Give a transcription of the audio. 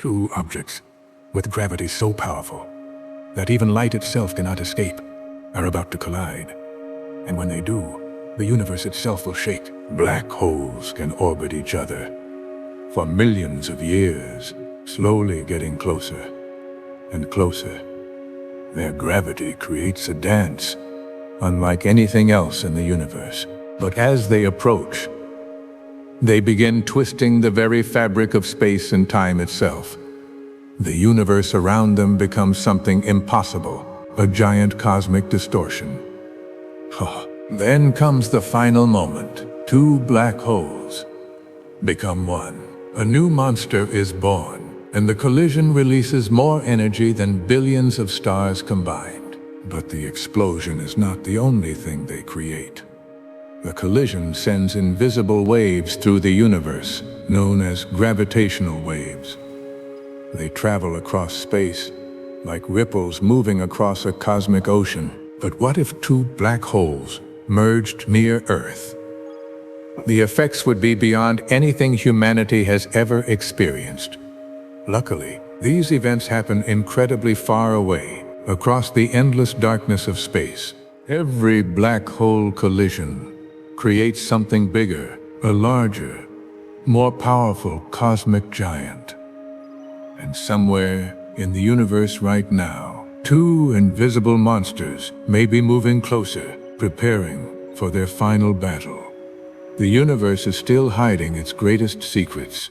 Two objects, with gravity so powerful that even light itself cannot escape, are about to collide. And when they do, the universe itself will shake. Black holes can orbit each other for millions of years, slowly getting closer and closer. Their gravity creates a dance unlike anything else in the universe. But as they approach, they begin twisting the very fabric of space and time itself. The universe around them becomes something impossible, a giant cosmic distortion. Then comes the final moment. Two black holes become one. A new monster is born, and the collision releases more energy than billions of stars combined. But the explosion is not the only thing they create. The collision sends invisible waves through the universe, known as gravitational waves. They travel across space, like ripples moving across a cosmic ocean. But what if two black holes merged near Earth? The effects would be beyond anything humanity has ever experienced. Luckily, these events happen incredibly far away, across the endless darkness of space. Every black hole collision creates something bigger, a larger, more powerful cosmic giant. And somewhere in the universe right now, two invisible monsters may be moving closer, preparing for their final battle. The universe is still hiding its greatest secrets,